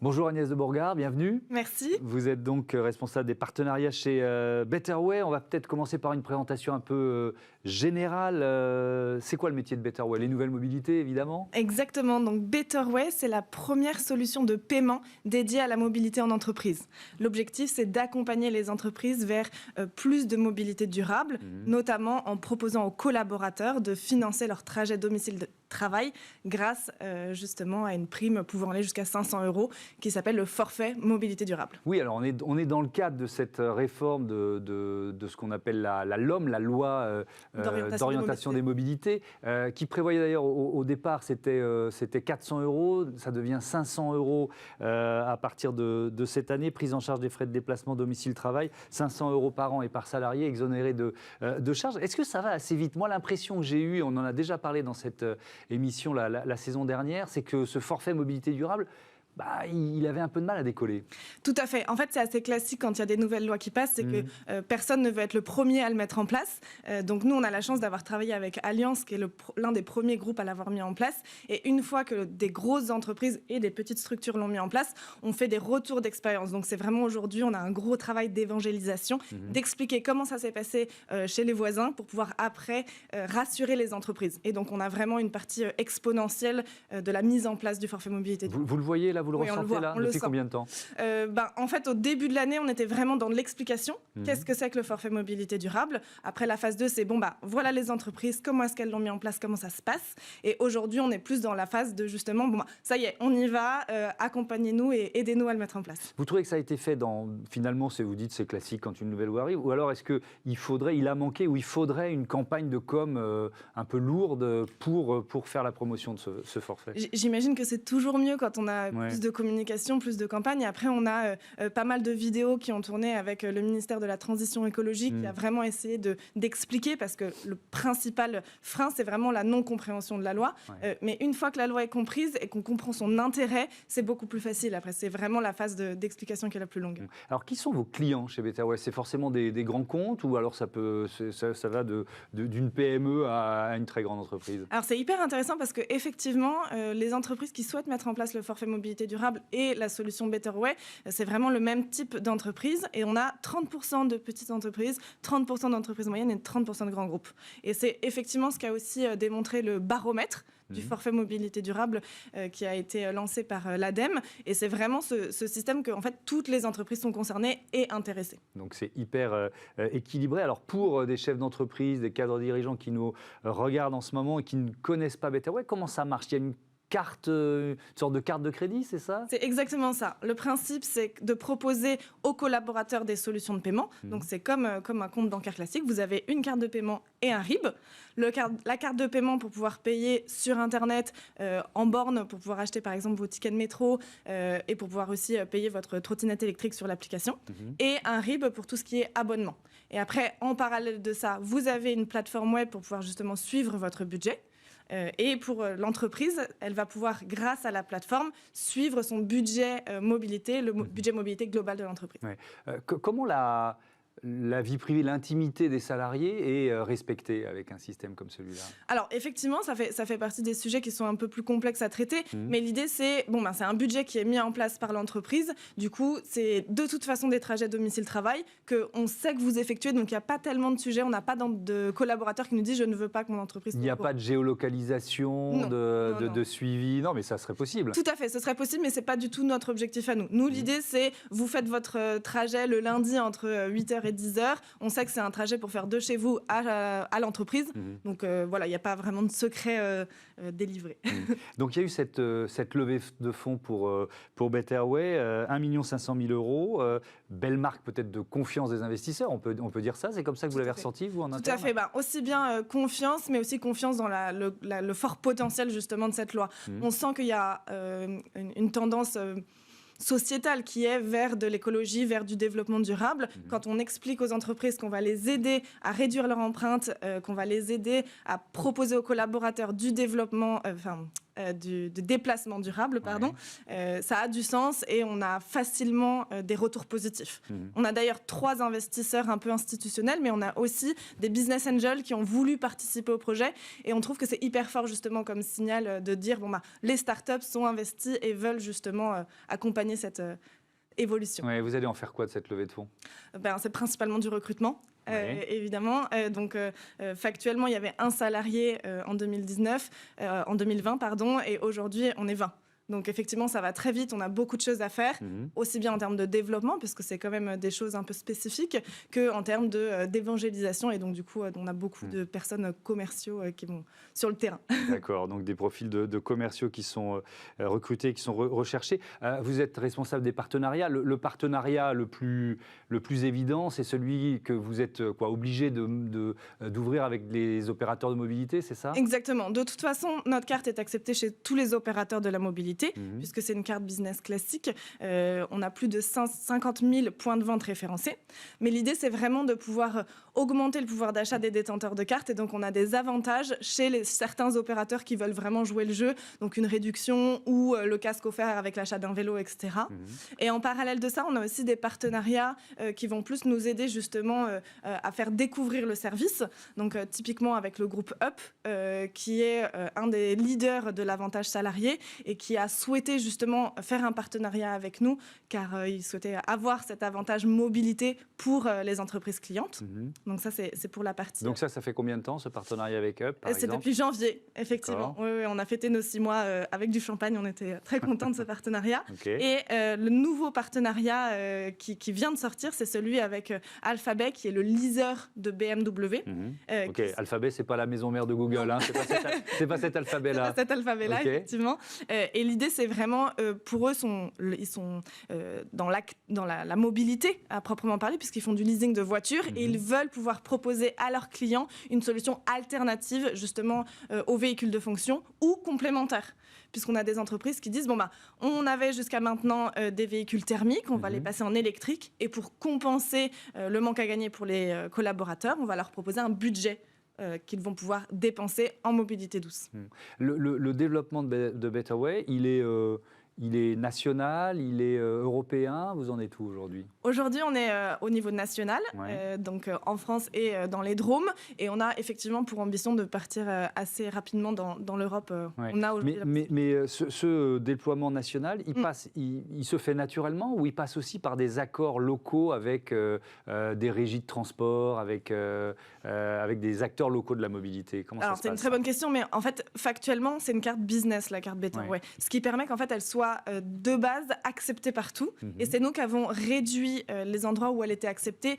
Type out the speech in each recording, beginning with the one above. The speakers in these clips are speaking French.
Bonjour Agnès de Bourgard, bienvenue. Merci. Vous êtes donc responsable des partenariats chez Betterway. On va peut-être commencer par une présentation un peu générale. C'est quoi le métier de Betterway? Les nouvelles mobilités, évidemment? Exactement. Donc Betterway, c'est la première solution de paiement dédiée à la mobilité en entreprise. L'objectif, c'est d'accompagner les entreprises vers plus de mobilité durable, notamment en proposant aux collaborateurs de financer leur trajet domicile de travail grâce justement à une prime pouvant aller jusqu'à 500 € qui s'appelle le forfait mobilité durable. Oui, alors on est dans le cadre de cette réforme de ce qu'on appelle la LOM, la loi d'orientation des mobilités, qui prévoyait d'ailleurs au départ, c'était 400 €, ça devient 500 € à partir de cette année, prise en charge des frais de déplacement domicile-travail, 500 € par an et par salarié, exonéré de charges. Est-ce que ça va assez vite? Moi, l'impression que j'ai eue, on en a déjà parlé dans cette émission la saison dernière, c'est que ce forfait mobilité durable, il avait un peu de mal à décoller. Tout à fait. En fait, c'est assez classique quand il y a des nouvelles lois qui passent, c'est que personne ne veut être le premier à le mettre en place. Donc nous, on a la chance d'avoir travaillé avec Allianz, qui est l'un des premiers groupes à l'avoir mis en place. Et une fois que des grosses entreprises et des petites structures l'ont mis en place, on fait des retours d'expérience. Donc c'est vraiment aujourd'hui, on a un gros travail d'évangélisation, d'expliquer comment ça s'est passé chez les voisins pour pouvoir après rassurer les entreprises. Et donc on a vraiment une partie exponentielle de la mise en place du forfait mobilité. Vous le voyez là? Vous le ressentez là? Depuis combien de temps? En fait, au début de l'année, on était vraiment dans l'explication. Qu'est-ce que c'est que le forfait mobilité durable? Après, la phase 2, c'est voilà les entreprises, comment est-ce qu'elles l'ont mis en place, comment ça se passe. Et aujourd'hui, on est plus dans la phase de justement, ça y est, on y va, accompagnez-nous et aidez-nous à le mettre en place. Vous trouvez que ça a été fait finalement, vous dites c'est classique quand une nouvelle loi arrive, ou alors est-ce qu'il a manqué, ou il faudrait une campagne de com un peu lourde pour faire la promotion de ce forfait? J'imagine que c'est toujours mieux quand on a plus de communication, plus de campagne. Et après, on a pas mal de vidéos qui ont tourné avec le ministère de la Transition écologique qui a vraiment essayé d'expliquer, parce que le principal frein, c'est vraiment la non-compréhension de la loi. Mais une fois que la loi est comprise et qu'on comprend son intérêt, c'est beaucoup plus facile. Après, c'est vraiment la phase d'explication qui est la plus longue. Alors, qui sont vos clients chez Betterway? C'est forcément des grands comptes, ou alors ça va d'une PME à une très grande entreprise? Alors, c'est hyper intéressant parce qu'effectivement, les entreprises qui souhaitent mettre en place le forfait mobilité durable et la solution Betterway, c'est vraiment le même type d'entreprise, et on a 30% de petites entreprises, 30% d'entreprises moyennes et 30% de grands groupes. Et c'est effectivement ce qu'a aussi démontré le baromètre du forfait mobilité durable qui a été lancé par l'ADEME, et c'est vraiment ce système que en fait toutes les entreprises sont concernées et intéressées. Donc c'est hyper équilibré. Alors pour des chefs d'entreprise, des cadres dirigeants qui nous regardent en ce moment et qui ne connaissent pas Betterway, comment ça marche? Il y a une sorte de carte de crédit, c'est ça? C'est exactement ça. Le principe, c'est de proposer aux collaborateurs des solutions de paiement. Donc, c'est comme un compte bancaire classique. Vous avez une carte de paiement et un RIB. La carte de paiement pour pouvoir payer sur Internet, en borne, pour pouvoir acheter, par exemple, vos tickets de métro et pour pouvoir aussi payer votre trottinette électrique sur l'application. Et un RIB pour tout ce qui est abonnement. Et après, en parallèle de ça, vous avez une plateforme web pour pouvoir justement suivre votre budget. Et pour l'entreprise, elle va pouvoir, grâce à la plateforme, suivre son budget mobilité, le budget mobilité global de l'entreprise. Comment la vie privée, l'intimité des salariés est respectée avec un système comme celui-là? Alors, effectivement, ça fait partie des sujets qui sont un peu plus complexes à traiter, mais l'idée, c'est c'est un budget qui est mis en place par l'entreprise. Du coup, c'est de toute façon des trajets domicile-travail qu'on sait que vous effectuez, donc il n'y a pas tellement de sujets, on n'a pas de collaborateurs qui nous disent « je ne veux pas que mon entreprise… » Il n'y a pas de géolocalisation, de suivi? Non, mais ça serait possible. Tout à fait, ce serait possible, mais ce n'est pas du tout notre objectif à nous. Nous, l'idée, c'est vous faites votre trajet le lundi entre 8h et 10h. On sait que c'est un trajet pour faire de chez vous à l'entreprise. Donc voilà, il n'y a pas vraiment de secret délivré. Donc il y a eu cette levée de fonds pour Betterway, 1 500 000 €. Belle marque peut-être de confiance des investisseurs, on peut dire ça. C'est comme ça que vous l'avez ressenti, vous, en interne? Tout à fait. Aussi bien confiance, mais aussi confiance dans le fort potentiel justement de cette loi. On sent qu'il y a une tendance sociétale qui est vers de l'écologie, vers du développement durable. Quand on explique aux entreprises qu'on va les aider à réduire leur empreinte, qu'on va les aider à proposer aux collaborateurs du développement, du déplacement durable, pardon, ça a du sens et on a facilement des retours positifs. On a d'ailleurs 3 investisseurs un peu institutionnels, mais on a aussi des business angels qui ont voulu participer au projet et on trouve que c'est hyper fort justement comme signal de dire les startups sont investies et veulent justement accompagner cette évolution. Ouais, vous allez en faire quoi de cette levée de fonds ? C'est principalement du recrutement. Évidemment. Factuellement, il y avait un salarié en 2020, pardon, et aujourd'hui, on est 20. Donc effectivement, ça va très vite, on a beaucoup de choses à faire, aussi bien en termes de développement, puisque c'est quand même des choses un peu spécifiques, qu'en termes d'évangélisation. Et donc du coup, on a beaucoup de personnes commerciaux qui vont sur le terrain. D'accord, donc des profils de commerciaux qui sont recrutés, qui sont recherchés. Vous êtes responsable des partenariats. Le partenariat le plus évident, c'est celui que vous êtes obligé d'ouvrir avec les opérateurs de mobilité, c'est ça ? Exactement. De toute façon, notre carte est acceptée chez tous les opérateurs de la mobilité. Puisque c'est une carte business classique. On a plus de 50 000 points de vente référencés. Mais l'idée, c'est vraiment de pouvoir augmenter le pouvoir d'achat des détenteurs de cartes. Et donc, on a des avantages chez certains opérateurs qui veulent vraiment jouer le jeu. Donc, une réduction ou le casque offert avec l'achat d'un vélo, etc. Et en parallèle de ça, on a aussi des partenariats qui vont plus nous aider justement à faire découvrir le service. Donc, typiquement avec le groupe Up, qui est un des leaders de l'avantage salarié et qui a souhaité justement faire un partenariat avec nous car il souhaitait avoir cet avantage mobilité pour les entreprises clientes. Donc ça, c'est pour la partie... Donc ça fait combien de temps ce partenariat avec Up, par exemple ? C'est depuis janvier, effectivement. Oui, on a fêté nos 6 mois avec du champagne, on était très contents de ce partenariat. Et le nouveau partenariat qui vient de sortir, c'est celui avec Alphabet, qui est le leaser de BMW. Alphabet, c'est pas la maison mère de Google, hein. C'est pas cet Alphabet-là. C'est pas cet Alphabet-là, effectivement. Et l'idée, c'est vraiment, pour eux, ils sont dans la mobilité, à proprement parler, puisqu'ils font du leasing de voitures et ils veulent pouvoir proposer à leurs clients une solution alternative, justement, aux véhicules de fonction ou complémentaire. Puisqu'on a des entreprises qui disent, on avait jusqu'à maintenant des véhicules thermiques, on va les passer en électrique, et pour compenser le manque à gagner pour les collaborateurs, on va leur proposer un budget qu'ils vont pouvoir dépenser en mobilité douce. Le développement de Betterway, il est national, il est européen. Vous en êtes où aujourd'hui ? Aujourd'hui, on est au niveau national, donc en France et dans les Drômes. Et on a effectivement pour ambition de partir assez rapidement dans l'Europe. On a mais ce déploiement national, il se fait naturellement ou il passe aussi par des accords locaux avec des régies de transport, avec des acteurs locaux de la mobilité ? Comment ça se passe ? C'est une très bonne question, mais en fait, factuellement, c'est une carte business, la carte Betterway. Ce qui permet qu'en fait, elle soit de base acceptée partout. Et c'est nous qui avons réduit les endroits où elle était acceptée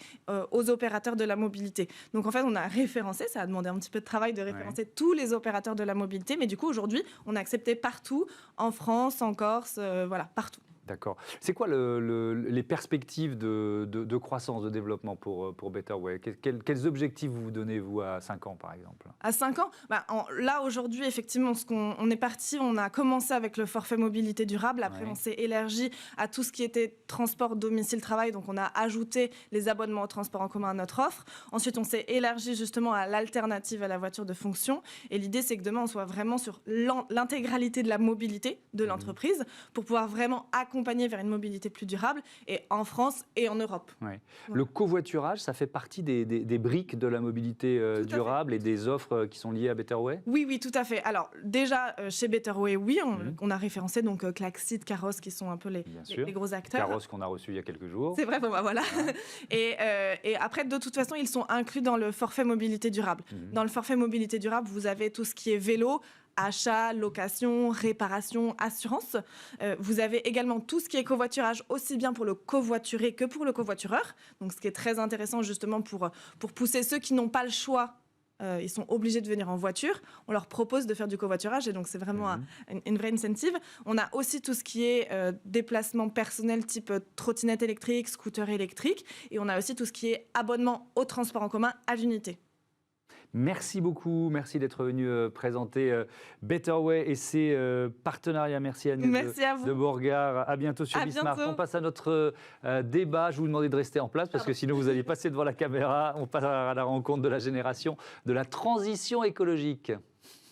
aux opérateurs de la mobilité. Donc en fait, on a référencé, ça a demandé un petit peu de travail de référencer tous les opérateurs de la mobilité, mais du coup, aujourd'hui, on a accepté partout, en France, en Corse, partout. D'accord. C'est quoi les perspectives de croissance, de développement pour Betterway ? Quels objectifs vous donnez, vous, à 5 ans, par exemple ? À 5 ans, là, aujourd'hui, effectivement, on est parti, on a commencé avec le forfait mobilité durable. Après, on s'est élargi à tout ce qui était transport, domicile, travail. Donc, on a ajouté les abonnements au transport en commun à notre offre. Ensuite, on s'est élargi justement à l'alternative à la voiture de fonction. Et l'idée, c'est que demain, on soit vraiment sur l'intégralité de la mobilité de l'entreprise pour pouvoir vraiment accompagner vers une mobilité plus durable, et en France et en Europe. Le covoiturage, ça fait partie des briques de la mobilité durable et des offres qui sont liées à Betterway ? Oui, tout à fait. Alors déjà, chez Betterway, on a référencé donc Klaxit, Caros, qui sont un peu les gros acteurs. Caros qu'on a reçu il y a quelques jours. C'est vrai, voilà. Et après, de toute façon, ils sont inclus dans le forfait mobilité durable. Dans le forfait mobilité durable, vous avez tout ce qui est vélo, achat, location, réparation, assurance. Vous avez également tout ce qui est covoiturage, aussi bien pour le covoituré que pour le covoitureur. Donc, ce qui est très intéressant justement pour pousser ceux qui n'ont pas le choix. Ils sont obligés de venir en voiture. On leur propose de faire du covoiturage et donc c'est vraiment une vraie incentive. On a aussi tout ce qui est déplacement personnel type trottinette électrique, scooter électrique. Et on a aussi tout ce qui est abonnement au transport en commun à l'unité. Merci beaucoup, merci d'être venu présenter Betterway et ses partenariats. Merci Agnès de Bourgard. À bientôt sur Bismart. On passe à notre débat. Je vous demandais de rester en place parce que sinon vous allez passer devant la caméra. On passe à la rencontre de la génération de la transition écologique.